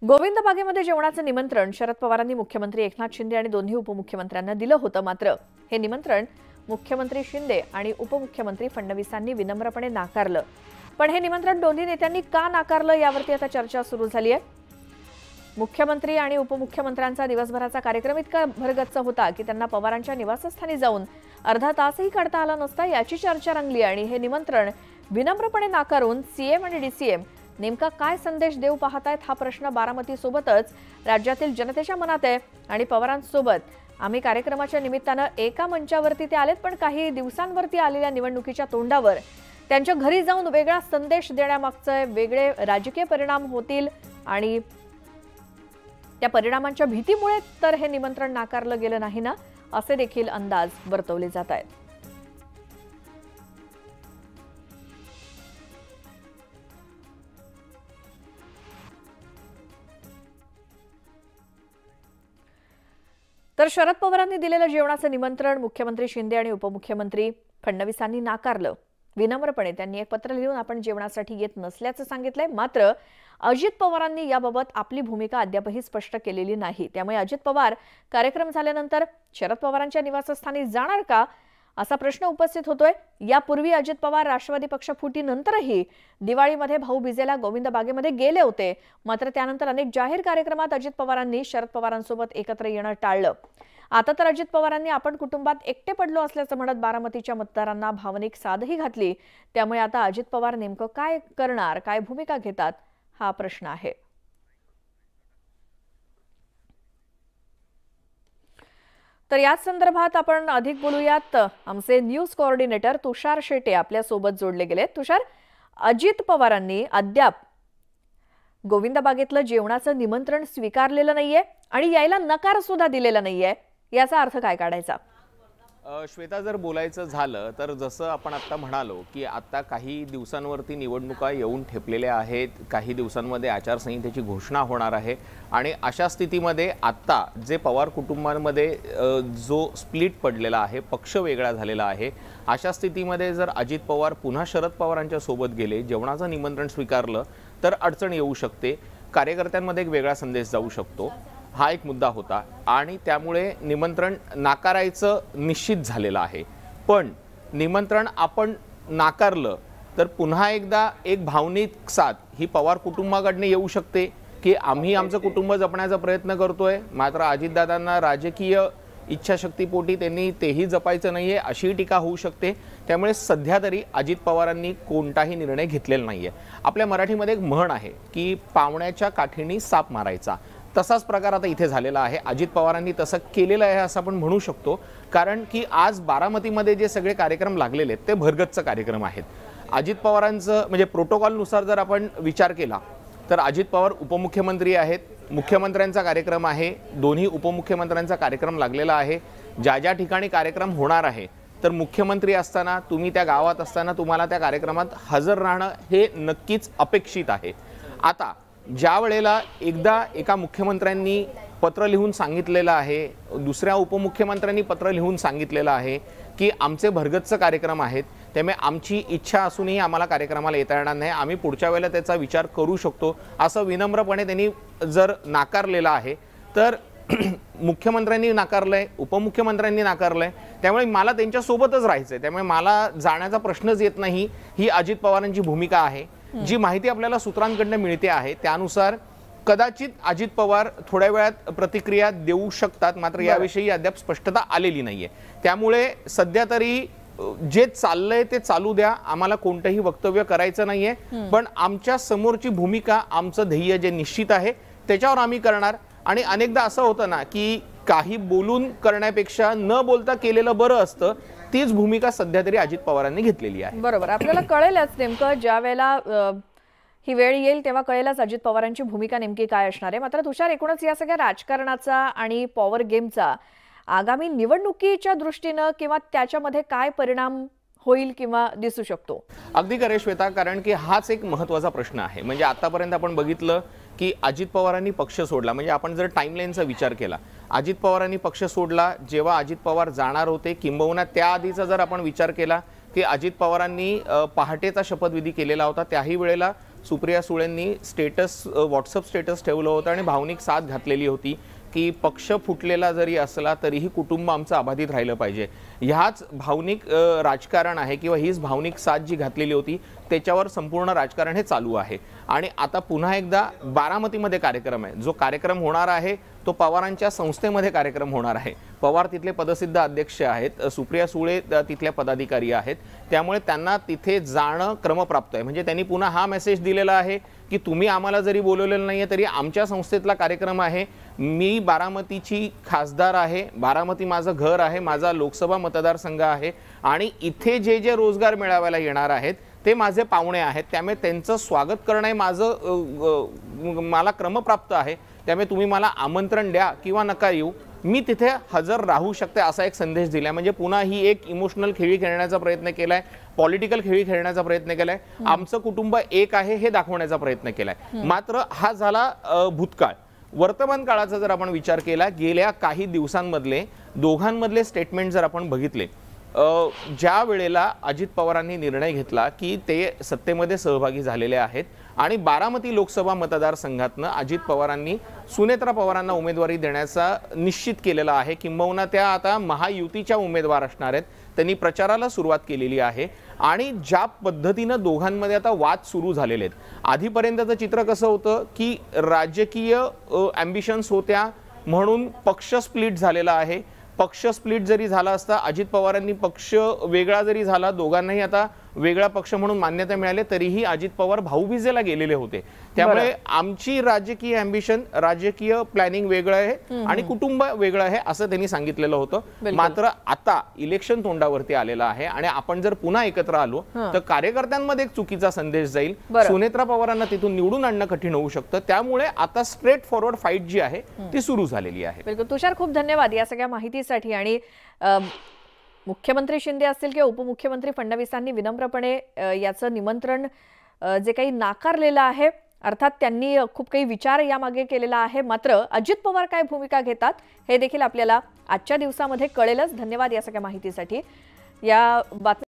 गोविंद बागेमध्ये जेवणाचं निमंत्रण शरद पवारांनी मुख्यमंत्री एकनाथ शिंदे आणि दोन्ही उपमुख्यमंत्र्यांना दिलं होतं। मात्र हे निमंत्रण मुख्यमंत्री शिंदे आणि उपमुख्यमंत्री फडणवीसांनी विनम्रपणे नाकारलं। पण हे निमंत्रण दोन्ही नेत्यांनी का नाकारलं यावरती आता चर्चा सुरू झाली आहे। मुख्यमंत्री आणि उपमुख्यमंत्र्यांचा दिवसभराचा कार्यक्रम इतका भरगच्च होता की त्यांना पवारांच्या निवासस्थानी जाऊन अर्धा तासही काढता आला नसता याची चर्चा रंगली आणि हे निमंत्रण विनम्रपणे नाकारून सीएम आणि डीसीएम नेमका काय संदेश देऊ पाहतायत हा प्रश्न बारामती सोबतच राज्यातील जनतेच्या मनात आहे। आणि पवारांसोबत आम्ही कार्यक्रमाच्या निमित्तानं एका मंचावरती ते आलेत, पण काही दिवसांवरती आलेल्या निवडणुकीच्या तोंडावर त्यांच्या घरी जाऊन वेगळा संदेश देण्यामागचे वेगळे राजकीय परिणाम होतील आणि त्या परिणामांच्या भीतीमुळे तर हे निमंत्रण नाकारलं गेलं नाही ना, असे देखील अंदाज वर्तवले जात आहेत। तर शरद पवारांनी दिलेलं जेवणाचं निमंत्रण मुख्यमंत्री शिंदे आणि उपमुख्यमंत्री फडणवीसांनी नाकारलं। विनम्रपणे त्यांनी एक पत्र लिहून आपण जेवणासाठी येत नसल्याचं सांगितलंय। मात्र अजित पवारांनी याबाबत आपली भूमिका अद्यापही स्पष्ट केलेली नाही। त्यामुळे अजित पवार कार्यक्रम झाल्यानंतर शरद पवारांच्या निवासस्थानी जाणार का असा प्रश्न उपस्थित होतोय। यापूर्वी अजित पवार राष्ट्रवादी पक्ष फुटीनंतरही दिवाळीमध्ये भाऊबीजेला गोविंद बागेमध्ये गेले होते। मात्र त्यानंतर अनेक जाहीर कार्यक्रमात अजित पवारांनी शरद पवारांसोबत एकत्र येणं टाळलं। आता तर अजित पवारांनी आपण कुटुंबात एकटे पडलो असल्याचं म्हणत बारामतीच्या मतदारांना भावनिक साधही घातली। त्यामुळे आता अजित पवार नेमकं काय करणार, काय भूमिका घेतात हा प्रश्न आहे। तर याच संदर्भात आपण अधिक बोलूयात। आमचे न्यूज कोऑर्डिनेटर तुषार शेटे आपल्या सोबत जोडले गेले। तुषार, अजित पवारांनी अद्याप गोविंद बागेतलं जेवणाचं निमंत्रण स्वीकारलेलं नाहीये आणि यायला नकार सुद्धा दिलेला नाहीये, याचा अर्थ काय काढायचा? श्वेता, जर बोलायचं झालं तर जसं आपण आता म्हणालो की आता काही दिवसांवरती निवडणुका येऊन ठेपलेल्या आहेत, काही दिवसांमध्ये आचारसंहितेची घोषणा होणार आहे आणि अशा स्थितीमध्ये आता जे पवार कुटुंबांमध्ये जो स्प्लिट पडलेला आहे, पक्ष वेगळा झालेला आहे, अशा स्थितीमध्ये जर अजित पवार पुन्हा शरद पवारांच्या सोबत गेले, जेवणाचं निमंत्रण स्वीकारलं तर अडचण येऊ शकते, कार्यकर्त्यांमध्ये एक वेगळा संदेश जाऊ शकतो, हा एक मुद्दा होता आणि त्यामुळे निमंत्रण नाकारायचं निश्चित झालेलं आहे। पण निमंत्रण आपण नाकारलं तर पुन्हा एकदा एक भावनिक साथ ही पवार कुटुंबाकडून येऊ शकते की आम्ही आमचं कुटुंब जपण्याचा प्रयत्न करतोय, मात्र अजितदादांना राजकीय इच्छाशक्तीपोटी त्यांनी तेही जपायचं नाहीये अशी टीका होऊ शकते। त्यामुळे सध्या तरी अजित पवारांनी कोणताही निर्णय घेतलेला नाहीये। आपल्या मराठीमध्ये एक म्हण आहे की पावण्याच्या काठीने साप मारायचा, तसाच प्रकार आता इथे झालेला आहे। अजित पवारांनी तसं केलेलं आहे असं आपण म्हणू शकतो, कारण की आज बारामतीमध्ये जे सगळे कार्यक्रम लागलेले आहेत ते भरगच्च कार्यक्रम आहेत। अजित पवारांचं म्हणजे प्रोटोकॉलनुसार जर आपण विचार केला तर अजित पवार उपमुख्यमंत्री आहेत, मुख्यमंत्र्यांचा कार्यक्रम आहे, दोन्ही उपमुख्यमंत्र्यांचा कार्यक्रम लागलेला आहे। ज्या ज्या ठिकाणी कार्यक्रम होणार आहे तर मुख्यमंत्री असताना तुम्ही त्या गावात असताना तुम्हाला त्या कार्यक्रमात हजर राहणं हे नक्कीच अपेक्षित आहे। आता ज्या वेळेला एकदा एका मुख्यमंत्र्यांनी पत्र लिहून सांगितलेलं आहे, दुसऱ्या उपमुख्यमंत्र्यांनी पत्र लिहून सांगितलेलं आहे की आमचे भरगच्च कार्यक्रम आहेत, त्यामुळे आमची इच्छा असूनही आम्हाला कार्यक्रमाला येता येणार नाही, आम्ही पुढच्या वेळेला त्याचा विचार करू शकतो, असं विनम्रपणे त्यांनी जर नाकारलेलं आहे तर मुख्यमंत्र्यांनी नाकारलंय, उपमुख्यमंत्र्यांनी नाकारलंय, त्यामुळे मला त्यांच्यासोबतच राहायचंय, त्यामुळे मला जाण्याचा प्रश्नच येत नाही, ही अजित पवारांची भूमिका आहे। जी माहिती आपल्याला सूत्रांकडून मिळते आहे त्यानुसार कदाचित अजित पवार थोड्या वेळात प्रतिक्रिया देऊ शकतात, मात्र याविषयी अद्याप स्पष्टता आलेली नाहीये। त्यामुळे सध्या तरी जे चाललंय ते चालू द्या, आम्हाला कोणतंही वक्तव्य करायचं नाहीये, पण आमच्या समोरची भूमिका, आमचं ध्येय जे निश्चित आहे त्याच्यावर आम्ही करणार। आणि अनेकदा असं होतं ना की काही बोलून करण्यापेक्षा न बोलता केलेलं बरं असतं, तीच भूमिका सध्या तरी अजित पवारांनी घेतलेली आहे। बरोबर, आपल्याला कळेलच नेमकं ज्या वेळेला ही वेळ येईल तेव्हा कळेलच अजित पवारांची भूमिका नेमकी काय असणार आहे। मात्र तुषार, एकूणच या सगळ्या राजकारणाचा आणि पॉवर गेमचा आगामी निवडणुकीच्या दृष्टीनं किंवा त्याच्यामध्ये काय परिणाम होईल किंवा दिसू शकतो? अगदी खरे श्वेता, कारण की हाच एक महत्त्वाचा प्रश्न आहे। म्हणजे आतापर्यंत आपण बघितलं की अजित पवारांनी पक्ष सोडला, म्हणजे आपण जर टाइमलाईनचा विचार केला, अजित पवारांनी पक्ष सोडला जेव्हा अजित पवार जाणार होते, किंबहुना त्याआधीचा जर आपण विचार केला की अजित पवारांनी पहाटेचा शपथविधी केलेला होता, त्याही वेळेला सुप्रिया सुळेंनी व्हॉट्सअप स्टेटस ठेवलं होतं आणि भावनिक साथ घातलेली होती की पक्ष फुटलेला जरी असला तरीही कुटुंब आमचं अबाधित राहिलं पाहिजे. ह्याच भावनिक राजकारण आहे किंवा हीच भावनिक साथ जी घातलेली होती त्याच्यावर संपूर्ण राजकारण हे चालू आहे. आणि आता पुन्हा एकदा बारामतीमध्ये कार्यक्रम आहे. जो कार्यक्रम होणार आहे तो पवारांच्या संस्थेमध्ये कार्यक्रम होणार आहे. पवार तिथले पदसिद्ध अध्यक्ष आहेत, सुप्रिया सुळे तिथल्या पदाधिकारी आहेत, त्यामुळे त्यांना तिथे जाणं क्रमप्राप्त आहे. म्हणजे त्यांनी पुन्हा हा मेसेज दिलेला आहे की तुम्ही आम्हाला जरी बोलवलेलं नाहीये तरी आमच्या संस्थेतला कार्यक्रम आहे, मी बारामतीची खासदार आहे, बारामती माझं घर आहे, माझा लोकसभा मतदारसंघ आहे आणि इथे जे जे रोजगार मेळाव्याला येणार आहेत ते माझे पाहुणे आहेत, त्यामुळे त्यांचं स्वागत करणं मला क्रमप्राप्त आहे. त्यामुळे तुम्ही मला आमंत्रण द्या किंवा नका येऊ, मी तिथे हजर राहू शकते असा एक संदेश दिलाय. म्हणजे पुन्हा ही एक इमोशनल खेळी खेळण्याचा प्रयत्न केलाय, पॉलिटिकल खेळी खेळण्याचा प्रयत्न केलाय, आमचं कुटुंब एक आहे हे दाखवण्याचा प्रयत्न केलाय. मात्र हा झाला भूतकाळ. वर्तमान काळाचा जर आपण विचार केला, गेल्या काही दिवसांमधले दोघांमधले स्टेटमेंट जर आपण बघितले, ज्या वेळेला अजित पवारांनी निर्णय घेतला की ते सत्तेमध्ये सहभागी झालेले आहेत आणि बारामती लोकसभा मतदारसंघातनं अजित पवारांनी सुनेत्रा पवारांना उमेदवारी देण्याचा निश्चित केलेला आहे, किंबहुना त्या आता महायुतीच्या उमेदवार असणार आहेत, त्यांनी प्रचाराला सुरुवात केलेली आहे. आणि ज्या पद्धतीनं दोघांमध्ये आता वाद सुरू झालेले आहेत, आधीपर्यंतचं चित्र कसं होतं की राजकीय ॲम्बिशन्स होत्या म्हणून पक्ष स्प्लिट झालेला आहे. पक्ष स्प्लिट जरी झाला असता, अजित पवारांनी पक्ष वेगळा जरी झाला, दोघांनाही आता वेगळा पक्ष म्हणून मान्यता मिळाली, तरीही अजित पवार भाऊबीजेला गेलेले होते. त्यामुळे आमची राजकीय ॲम्बिशन, राजकीय प्लॅनिंग वेगळं आहे आणि कुटुंब वेगळं आहे असं त्यांनी सांगितलेलं होतं. मात्र आता इलेक्शन तोंडावरती आलेलं आहे आणि आपण जर पुन्हा एकत्र आलो तर कार्यकर्त्यांमध्ये एक चुकीचा संदेश जाईल, सुनेत्रा पवारांना तिथून निवडून आणणं कठीण होऊ शकतं. त्यामुळे आता स्ट्रेट फॉरवर्ड फाईट जी आहे ती सुरू झालेली आहे. बिलकुल तुषार, खूप धन्यवाद या सगळ्या माहितीसाठी. आणि मुख्यमंत्री शिंदे असतील किंवा उपमुख्यमंत्री फडणवीसांनी विनम्रपणे याचं निमंत्रण जे काही नाकारलेलं आहे, अर्थात त्यांनी खूप काही विचार यामागे केलेला आहे, मात्र अजित पवार काय भूमिका घेतात हे देखील आपल्याला आजच्या दिवसामध्ये कळेलच. धन्यवाद या सगळ्या माहितीसाठी. या बातमी